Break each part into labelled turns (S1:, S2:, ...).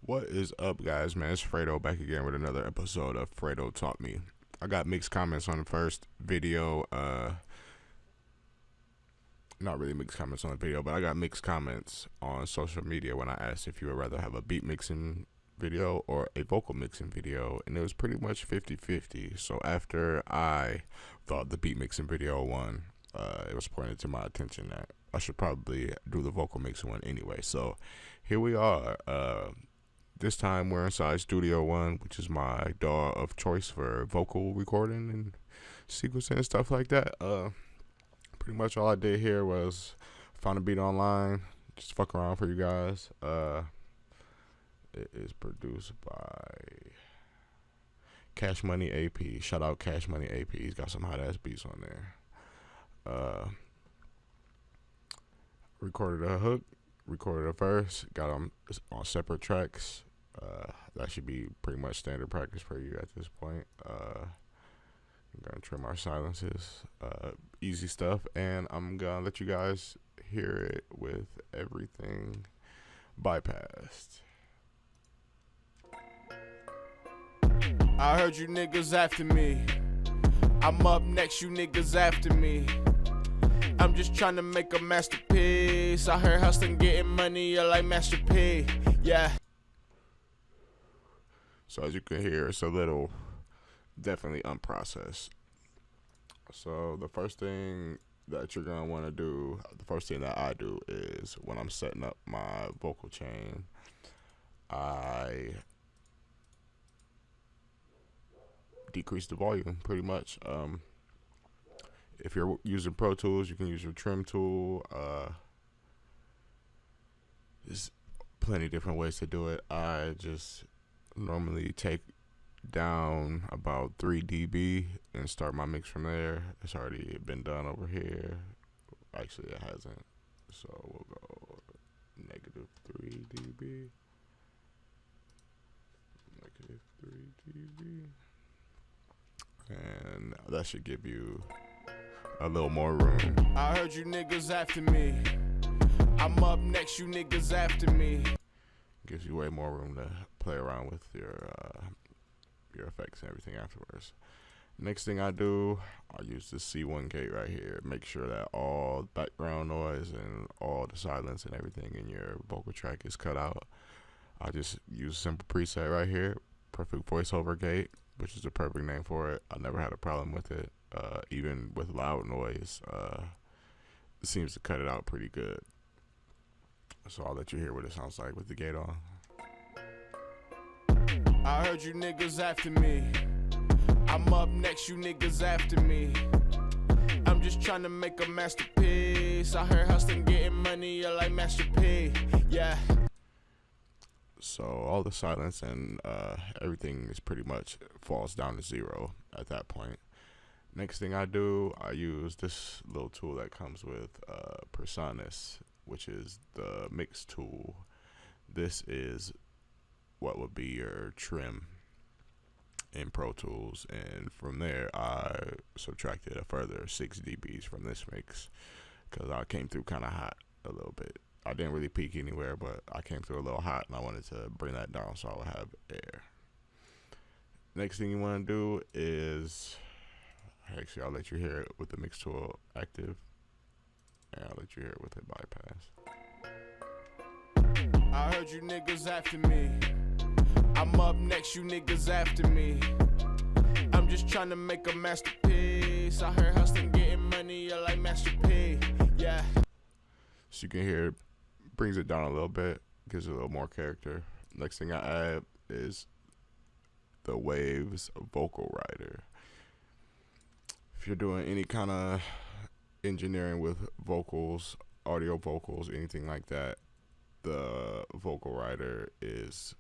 S1: What is up, guys? Man, it's Fredo back again with another episode of Fredo Taught Me. I got mixed comments on the first video. Not really mixed comments on the video, but I got mixed comments on social media when I asked if you would rather have a beat mixing video or a vocal mixing video, and it was pretty much 50-50. So after I thought the beat mixing video won, it was pointed to my attention that I should probably do the vocal mixing one anyway. So here we are. This time we're inside Studio One, which is my DAW of choice for vocal recording and sequencing and stuff like that. Pretty much all I did here was find a beat online, just fuck around for you guys. It is produced by Cash Money AP. Shout out Cash Money AP. He's got some hot ass beats on there. Recorded a hook, recorded a verse, got them on separate tracks. That should be pretty much standard practice for you at this point. I'm gonna trim our silences, easy stuff, and I'm gonna let you guys hear it with everything bypassed.
S2: I heard you niggas after me. I'm up next, you niggas after me. I'm just trying to make a masterpiece. I heard hustling, getting money, you're like Master P. Yeah.
S1: So as you can hear, it's a little definitely unprocessed. So the first thing that you're gonna want to do, the first thing that I do is when I'm setting up my vocal chain, I decrease the volume pretty much. If you're using Pro Tools, you can use your trim tool. There's plenty of different ways to do it. I just normally take down about 3 dB and start my mix from there. It's already been done over here. Actually, it hasn't. So we'll go -3 dB. -3 dB. And that should give you a little more room.
S2: I heard you niggas after me. I'm up next, you niggas after me.
S1: Gives you way more room to play around with your effects and everything afterwards. Next thing I do, I use the C1 gate right here. Make sure that all background noise and all the silence and everything in your vocal track is cut out. I just use a simple preset right here, perfect voiceover gate, which is the perfect name for it. I never had a problem with it. Even with loud noise, it seems to cut it out pretty good. So I'll let you hear what it sounds like with the gate on.
S2: I heard you niggas after me. I'm up next, you niggas after me. I'm just trying to make a masterpiece. I heard hustling, getting money, you're like Master P. Yeah.
S1: So all the silence and everything is pretty much falls down to 0 at that point. Next thing I do, I use this little tool that comes with Personas, which is the mix tool. This is what would be your trim in Pro Tools, and from there I subtracted a further 6 dBs from this mix because I came through kind of hot a little bit. I didn't really peak anywhere, but I came through a little hot and I wanted to bring that down so I would have air. Next thing you want to do is, actually I'll let you hear it with the mix tool active, and I'll let you hear it with it bypass.
S2: I heard you niggas after me. I'm up next, you niggas after me. I'm just trying to make a masterpiece. I heard hustling, getting money, you're like Master P. Yeah.
S1: So you can hear it brings it down a little bit, gives it a little more character. Next thing I add is the Waves vocal rider. If you're doing any kind of engineering with vocals, audio vocals, anything like that, the vocal rider is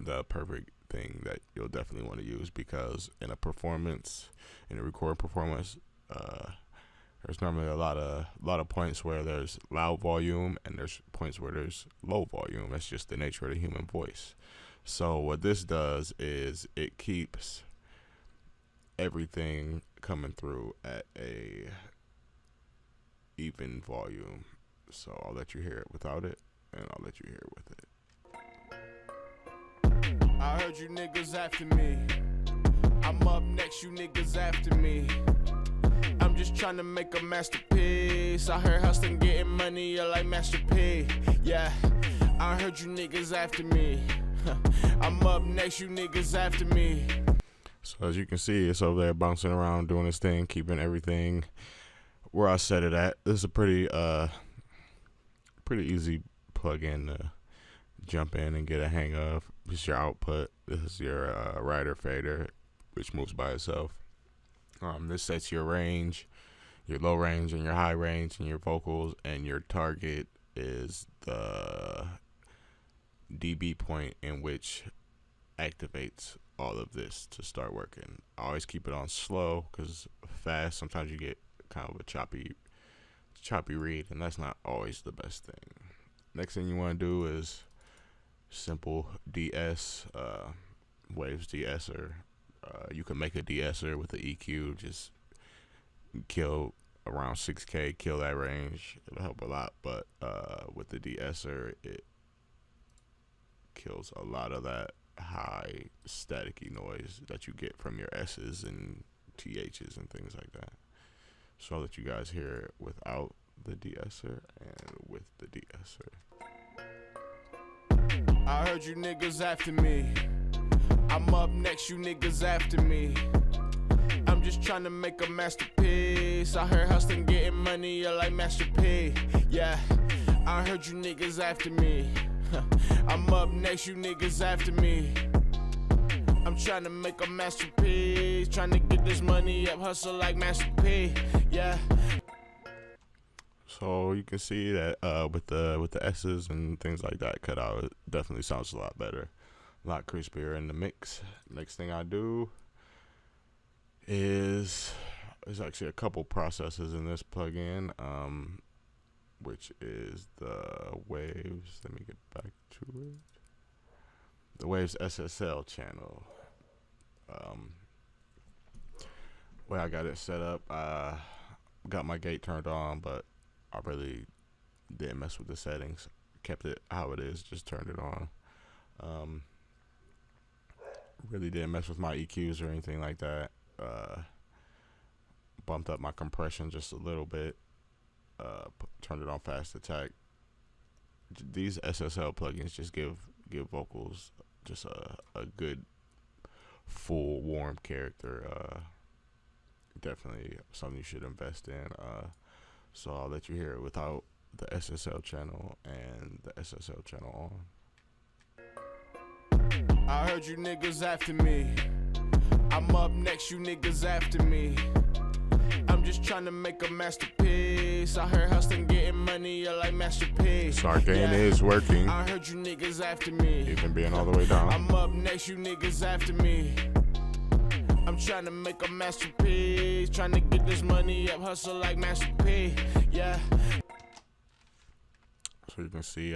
S1: the perfect thing that you'll definitely want to use, because in a performance, in a recording performance, there's normally a lot of points where there's loud volume and there's points where there's low volume. That's just the nature of the human voice. So what this does is it keeps everything coming through at a even volume. So I'll let you hear it without it, and I'll let you hear it with it.
S2: heard you niggas after me. I'm up next, you niggas after me. I'm just trying to make a masterpiece. I heard hustling, getting money, you're like Master P. Yeah, I heard you niggas after me. I'm up next, you niggas after me.
S1: So as you can see, it's over there bouncing around, doing its thing, keeping everything where I set it at. This is a pretty easy plug-in to jump in and get a hang of. This is your output. This is your rider fader, which moves by itself. This sets your range, your low range and your high range and your vocals, and your target is the dB point in which activates all of this to start working. I always keep it on slow because fast, sometimes you get kind of a choppy read, and that's not always the best thing. Next thing you want to do is simple DS, Waves de-esser. You can make a de-esser with the EQ, just kill around 6K, kill that range. It'll help a lot, but with the de-esser, it kills a lot of that high staticky noise that you get from your S's and THs and things like that. So I'll let you guys hear it without the de-esser and with the de-esser.
S2: I heard you niggas after me. I'm up next, you niggas after me. I'm just trying to make a masterpiece. I heard hustling, getting money, you're like Master P. Yeah, I heard you niggas after me. I'm up next, you niggas after me. I'm trying to make a masterpiece, trying to get this money up, hustle like Master P. Yeah.
S1: So you can see that with the S's and things like that cut out, it definitely sounds a lot better, a lot crispier in the mix. Next thing I do is there's actually a couple processes in this plugin, which is the Waves. Let me get back to it. The Waves SSL channel. Way I got it set up, got my gate turned on, but I really didn't mess with the settings. Kept it how it is, just turned it on. Really didn't mess with my EQs or anything like that. Bumped up my compression just a little bit. Turned it on fast attack. These SSL plugins just give vocals just a good full warm character. Definitely something you should invest in. So I'll let you hear it without the SSL channel and the SSL channel
S2: on. I heard you niggas after me. I'm up next, you niggas after me. I'm just trying to make a masterpiece. I heard hustling, getting money, you're like Master P.
S1: So our gain is working.
S2: I heard you niggas after me.
S1: Even being all the way down.
S2: I'm up next, you niggas after me. I'm trying to make a masterpiece, trying to get this money up, hustle like Master P. Yeah.
S1: So you can see,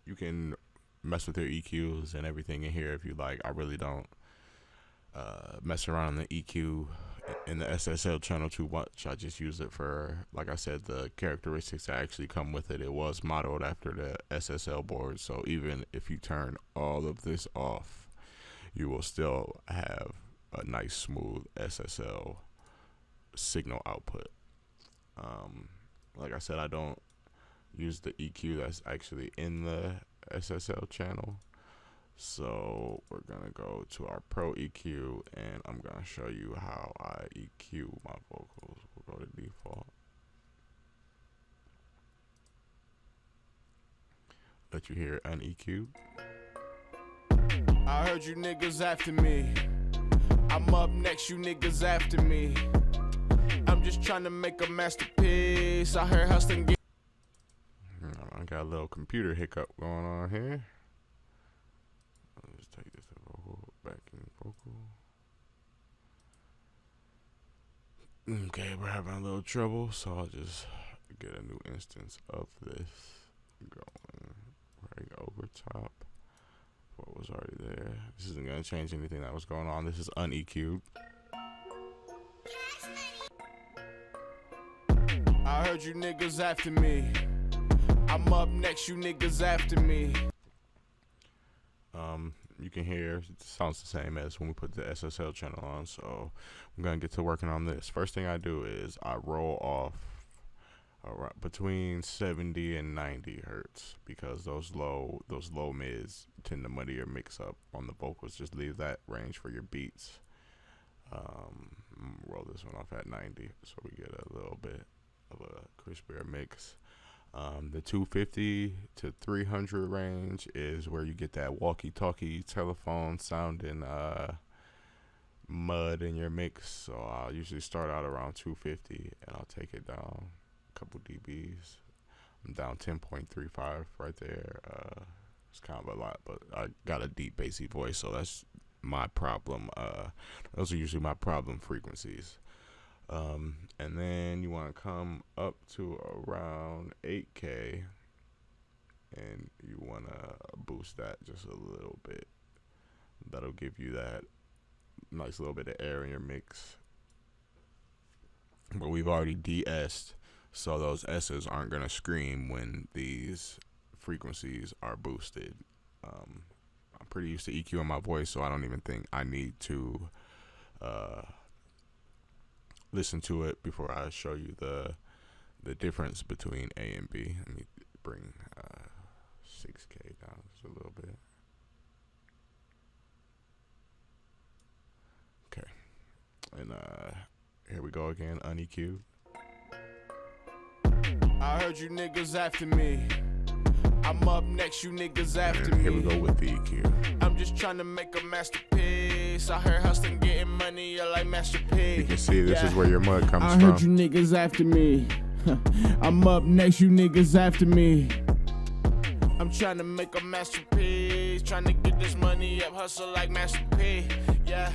S1: you can mess with your EQs and everything in here if you like. I really don't mess around in the EQ in the SSL channel too much. I just use it for, like I said, the characteristics that actually come with it. It was modeled after the SSL board, so even if you turn all of this off, you will still have a nice smooth SSL signal output. Like I said, I don't use the EQ that's actually in the SSL channel. So we're gonna go to our Pro EQ, and I'm gonna show you how I EQ my vocals. We'll go to default. Let you hear an EQ.
S2: I heard you niggas after me. I'm up next, you niggas after me. I'm just trying to make a masterpiece. I heard hustling.
S1: I got a little computer hiccup going on here. Let's take this to vocal, backing vocal. Okay, we're having a little trouble, so I'll just get a new instance of this going right over top. What was already there. This isn't gonna change anything that was going on. This is un-EQ'd.
S2: I heard you niggas after me. I'm up next, you niggas after me.
S1: you can hear it sounds the same as when we put the SSL channel on. So I'm gonna get to working on this. First thing I do is I roll off between 70 and 90 hertz, because those low mids tend to muddy your mix up on the vocals. Just leave that range for your beats. Roll this one off at 90 so we get a little bit of a crispier mix. The 250 to 300 range is where you get that walkie-talkie telephone sounding mud in your mix. So I'll usually start out around 250 and I'll take it down a couple dBs. I'm down 10.35 right there. It's kind of a lot, but I got a deep bassy voice, so that's my problem. Those are usually my problem frequencies. And then you want to come up to around 8K and you want to boost that just a little bit. That'll give you that nice little bit of air in your mix. But we've already de-essed, so those S's aren't going to scream when these frequencies are boosted. I'm pretty used to EQing my voice, so I don't even think I need to listen to it before I show you the difference between A and B. Let me bring 6K down just a little bit. Okay, and here we go again, uneq'd.
S2: I heard you niggas after me. I'm up next, you niggas after me.
S1: Here we go with the EQ.
S2: I'm just trying to make a masterpiece. I heard hustling, getting money, I like Master P.
S1: You can see this is where your mud comes
S2: I
S1: from.
S2: heard you niggas after me. I'm up next, you niggas after me. I'm trying to make a masterpiece. Trying to get this money up, hustle like Master P. Yeah.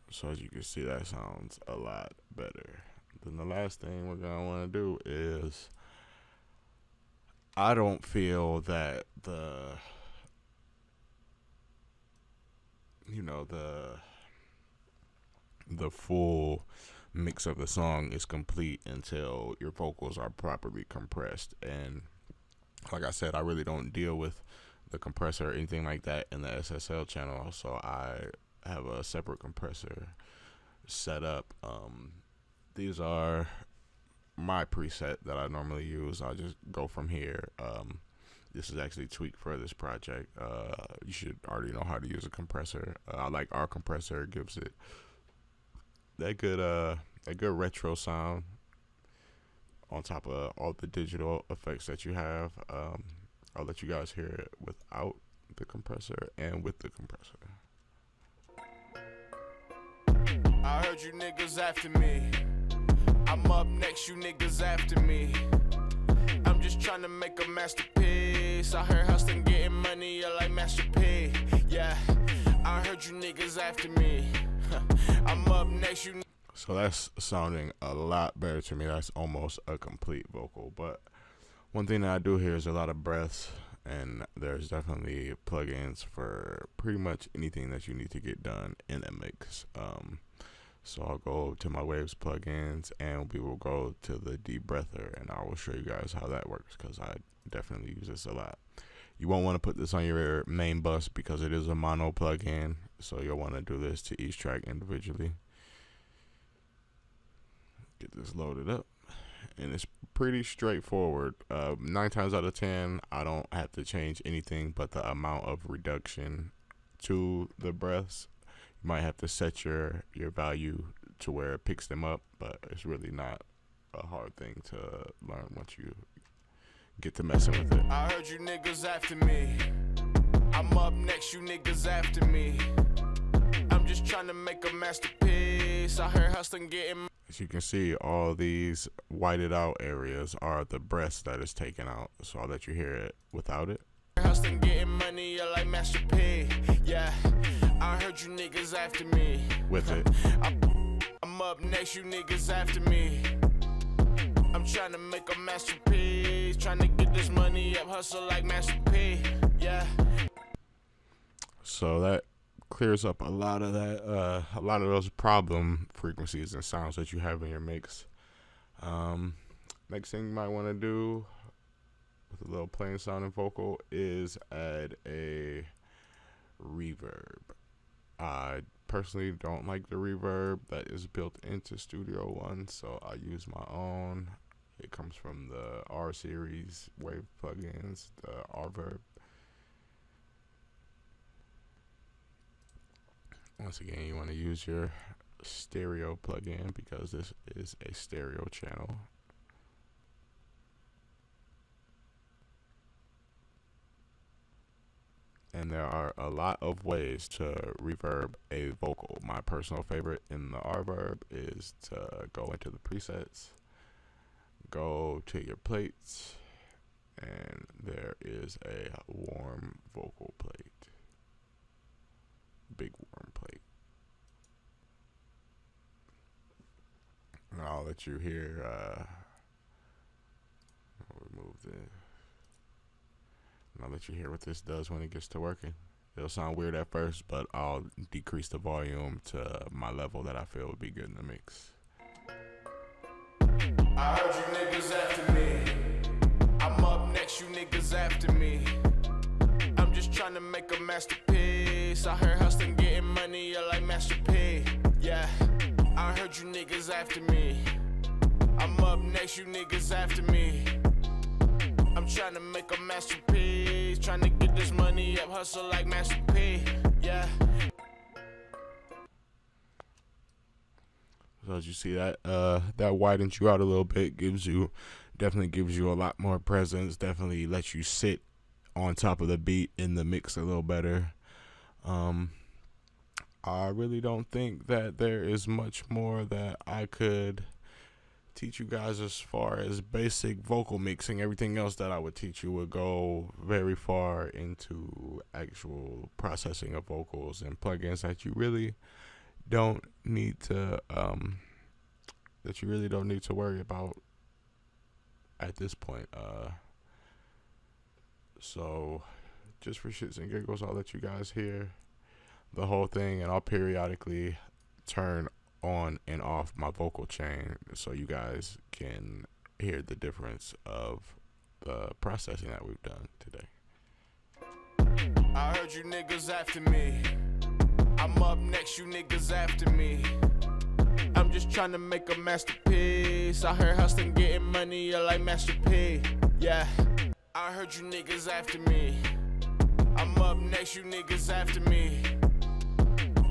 S1: So as you can see, that sounds a lot better. Then the last thing we're gonna want to do is, I don't feel that the full mix of the song is complete until your vocals are properly compressed. And like I said, I really don't deal with the compressor or anything like that in the SSL channel, so I have a separate compressor set up. These are my preset that I normally use. I'll just go from here. This is actually tweaked for this project. You should already know how to use a compressor. I like our compressor. It gives it that good retro sound on top of all the digital effects that you have. I'll let you guys hear it without the compressor and with the compressor.
S2: I heard you niggas after me. I'm up next, you niggas after me. I'm just trying to make a masterpiece. I heard hustling, getting money, I like Master P. Yeah, I heard you niggas after me. I'm up next, you.
S1: So that's sounding a lot better to me. That's almost a complete vocal. But one thing that I do hear is a lot of breaths, and there's definitely plugins for pretty much anything that you need to get done in a mix. So I'll go to my Waves plugins, and we will go to the debreather, and I will show you guys how that works, because I definitely use this a lot. You won't want to put this on your main bus because it is a mono plugin, so you'll want to do this to each track individually. Get this loaded up, and it's pretty straightforward. 9 times out of 10, I don't have to change anything but the amount of reduction to the breaths. You might have to set your value to where it picks them up, but it's really not a hard thing to learn once you get to messing with it.
S2: I heard you niggas after me. I'm up next, you niggas after me. I'm just trying to make a masterpiece. I heard hustling, getting.
S1: As you can see, all these whited out areas are the breaths that is taken out, so I'll let you hear it without it.
S2: Hustling, getting money, I like Master P. Yeah, I heard you niggas after me.
S1: With it.
S2: I'm up next, you niggas after me. I'm trying to make a masterpiece. Trying to get this money up, hustle like Master P. Yeah.
S1: So that clears up a lot of those problem frequencies and sounds that you have in your mix. Next thing you might want to do with a little plain sounding vocal is add a reverb. I personally don't like the reverb that is built into Studio One, so I use my own. It comes from the R series wave plugins, the Rverb. Once again, you want to use your stereo plugin because this is a stereo channel. And there are a lot of ways to reverb a vocal. My personal favorite in the Rverb is to go into the presets, go to your plates, and there is a warm vocal plate. Big warm plate. And I'll let you hear, I'll remove this. And I'll let you hear what this does when it gets to working. It'll sound weird at first, but I'll decrease the volume to my level that I feel would be good in the mix.
S2: I heard you niggas after me. I'm up next, you niggas after me. I'm just trying to make a masterpiece. I heard hustling, getting money, you like Master P. Yeah, I heard you niggas after me. I'm up next, you niggas after me. I'm trying to make a masterpiece, trying to get this money up, hustle like Master P, yeah.
S1: So as you see that that widens you out a little bit, definitely gives you a lot more presence, definitely lets you sit on top of the beat in the mix a little better. I really don't think that there is much more that I could teach you guys as far as basic vocal mixing. Everything else that I would teach you would go very far into actual processing of vocals and plugins that you really don't need to worry about at this point. So just for shits and giggles, I'll let you guys hear the whole thing, and I'll periodically turn on and off my vocal chain so you guys can hear the difference of the processing that we've done today.
S2: I heard you niggas after me. I'm up next, you niggas after me. I'm just trying to make a masterpiece. I heard hustling, getting money, you like Master P. Yeah, I heard you niggas after me. I'm up next, you niggas after me.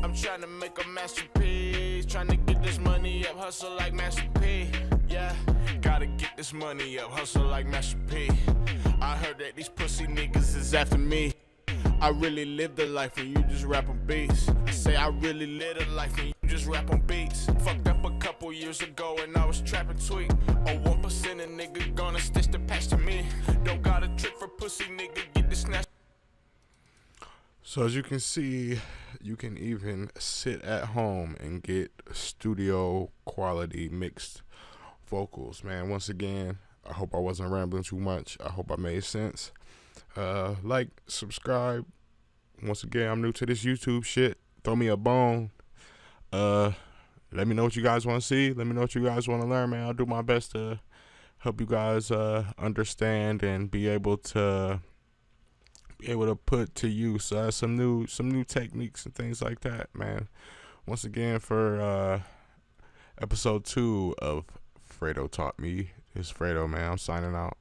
S2: I'm trying to make a masterpiece, trying to get this money up, hustle like Master P. Yeah, gotta get this money up, hustle like Master P. I heard that these pussy niggas is after me. I really live the life and you just rap on beats. I say I really live the life and you just rap on beats. Fucked up a couple years ago and I was trapping tweet. Oh, 1% a nigga gonna stitch the patch to me. Don't got a trick for pussy nigga, get the snatch.
S1: So as you can see, you can even sit at home and get studio quality mixed vocals, man. Once again, I hope I wasn't rambling too much. I hope I made sense. Like, subscribe. Once again, I'm new to this YouTube shit. Throw me a bone. Let me know what you guys want to see. Let me know what you guys want to learn, man. I'll do my best to help you guys understand and be able to put to use some new techniques and things like that, man. Once again, for episode 2 of Fredo Taught Me, it's Fredo, man. I'm signing out.